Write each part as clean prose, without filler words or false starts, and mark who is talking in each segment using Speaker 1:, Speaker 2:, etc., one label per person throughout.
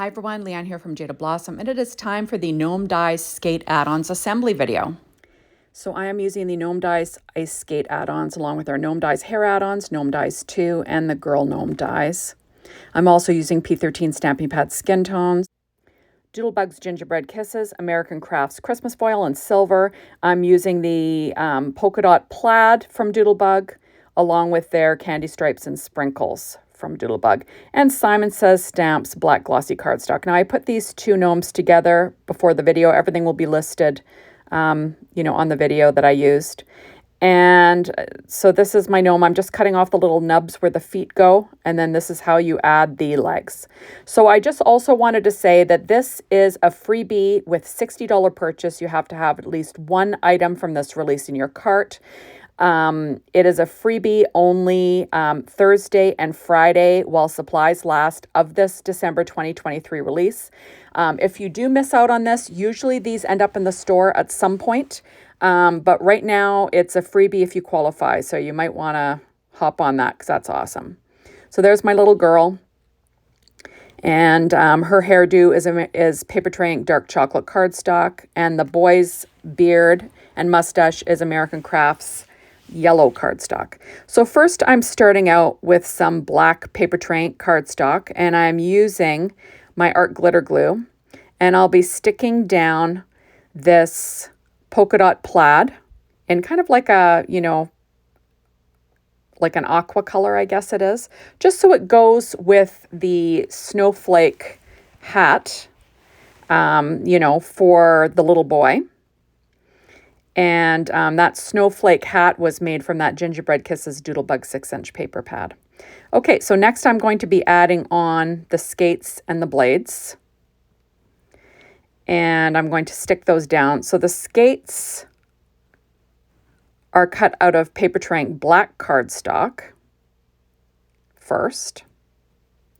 Speaker 1: Hi everyone, Leanne here from Jaded Blossom, and it is time for the Gnome Ice Skate Add Ons assembly video. So I am using the Gnome Ice Skate Add Ons along with our Gnome Hair Add Ons, Gnome 2, and the Girl Gnome dies. I'm also using P13 Stamping Pad Skin Tones, Doodlebug-Gingerbread Kisses, American Crafts Christmas Foil in silver. I'm using the polka dot plaid from Doodlebug along with their candy stripes and sprinkles from Doodlebug, and Simon Says Stamps Black Glossy Cardstock. Now I put these two gnomes together before the video. Everything will be listed, on the video that I used. And so this is my gnome. I'm just cutting off the little nubs where the feet go, and then this is how you add the legs. So I just also wanted to say that this is a freebie with $60 purchase. You have to have at least one item from this release in your cart. It is a freebie only Thursday and Friday while supplies last of this December 2023 release. If you do miss out on this, usually these end up in the store at some point. But right now it's a freebie if you qualify. So you might want to hop on that because that's awesome. So there's my little girl. And her hairdo is Paper Tray Ink Dark Chocolate Cardstock. And the boy's beard and mustache is American Crafts yellow cardstock. So first I'm starting out with some black Paper Tray Ink cardstock, and I'm using my art glitter glue, and I'll be sticking down this polka dot plaid in kind of like a, like an aqua color, I guess it is, just so it goes with the snowflake hat, for the little boy. And that snowflake hat was made from that Gingerbread Kisses Doodlebug 6-inch paper pad. Okay, so next I'm going to be adding on the skates and the blades. And I'm going to stick those down. So the skates are cut out of Paper Tray Ink black cardstock first.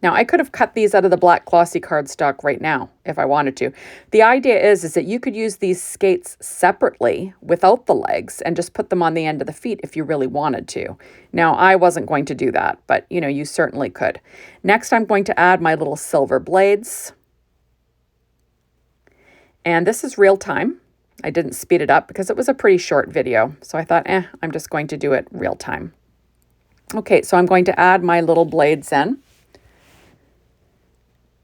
Speaker 1: Now, I could have cut these out of the black glossy cardstock right now if I wanted to. The idea is that you could use these skates separately without the legs and just put them on the end of the feet if you really wanted to. Now, I wasn't going to do that, but, you certainly could. Next, I'm going to add my little silver blades. And this is real time. I didn't speed it up because it was a pretty short video. So I thought, I'm just going to do it real time. Okay, so I'm going to add my little blades in.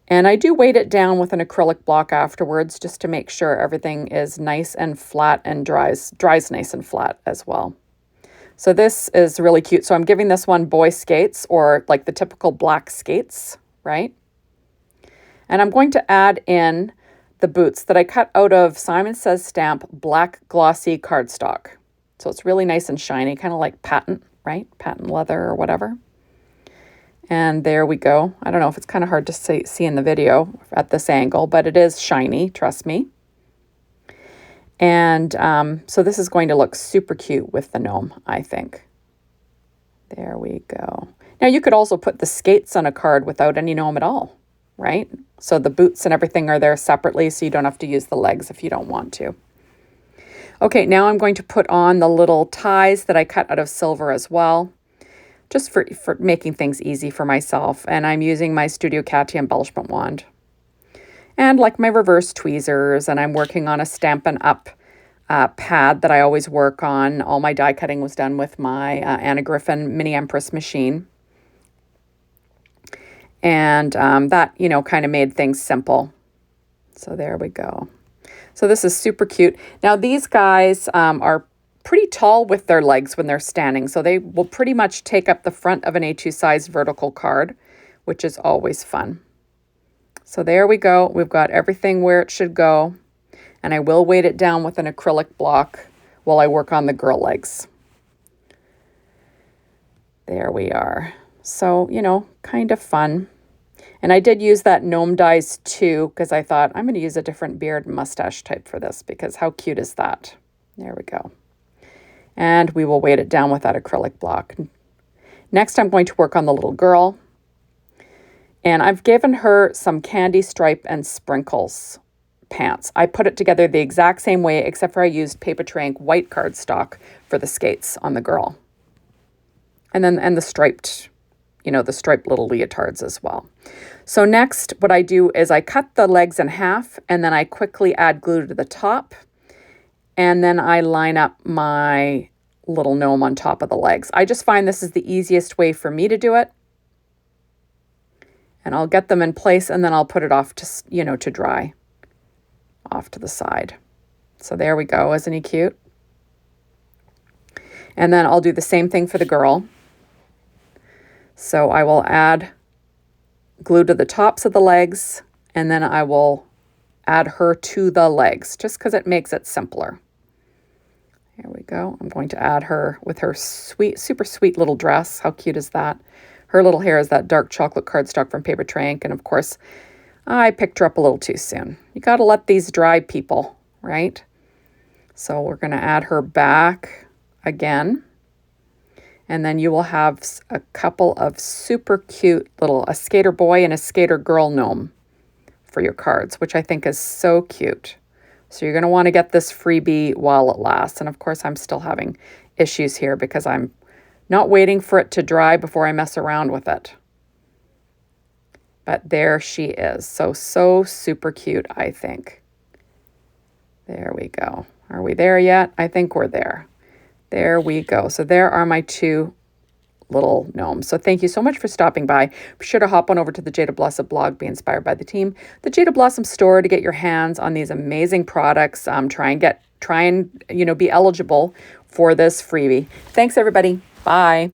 Speaker 1: And I do weight it down with an acrylic block afterwards just to make sure everything is nice and flat and dries nice and flat as well. So this is really cute. So I'm giving this one boy skates, or like the typical black skates, right? And I'm going to add in the boots that I cut out of Simon Says Stamp Black Glossy Cardstock. So it's really nice and shiny, kind of like patent, right? Patent leather or whatever. And there we go. I don't know if it's kind of hard to see in the video at this angle, but it is shiny, trust me. And so this is going to look super cute with the gnome, I think. There we go. Now you could also put the skates on a card without any gnome at all, right? So the boots and everything are there separately, so you don't have to use the legs if you don't want to. Okay, now I'm going to put on the little ties that I cut out of silver as well, just for making things easy for myself. And I'm using my Studio Katia embellishment wand. And like my reverse tweezers, and I'm working on a Stampin' Up! Pad that I always work on. All my die cutting was done with my Anna Griffin Mini Empress machine. And that, kind of made things simple. So there we go. So this is super cute. Now these guys are pretty tall with their legs when they're standing. So they will pretty much take up the front of an A2 size vertical card, which is always fun. So there we go. We've got everything where it should go. And I will weight it down with an acrylic block while I work on the girl legs. There we are. So, kind of fun. And I did use that gnome dies too, because I thought I'm going to use a different beard and mustache type for this, because how cute is that? There we go. And we will weight it down with that acrylic block. Next, I'm going to work on the little girl. And I've given her some candy stripe and sprinkles pants. I put it together the exact same way, except for I used Paper Tray Ink white cardstock for the skates on the girl. And the striped, the striped little leotards as well. So next, what I do is I cut the legs in half, and then I quickly add glue to the top, and then I line up my little gnome on top of the legs. I just find this is the easiest way for me to do it. And I'll get them in place, and then I'll put it off to, to dry off to the side. So there we go. Isn't he cute? And then I'll do the same thing for the girl. So I will add glue to the tops of the legs, and then I will add her to the legs just because it makes it simpler. Here we go. I'm going to add her with her sweet, super sweet little dress. How cute is that? Her little hair is that dark chocolate cardstock from Paper Trank, and of course, I picked her up a little too soon. You got to let these dry, people, right? So we're going to add her back again. And then you will have a couple of super cute a skater boy and a skater girl gnome for your cards, which I think is so cute. So you're going to want to get this freebie while it lasts. And of course, I'm still having issues here because I'm not waiting for it to dry before I mess around with it. But there she is. So super cute, I think. There we go. Are we there yet? I think we're there. There we go. So there are my two little gnomes. So thank you so much for stopping by. Be sure to hop on over to the Jaded Blossom blog, be inspired by the team, the Jaded Blossom store to get your hands on these amazing products. Try and be eligible for this freebie. Thanks, everybody. Bye.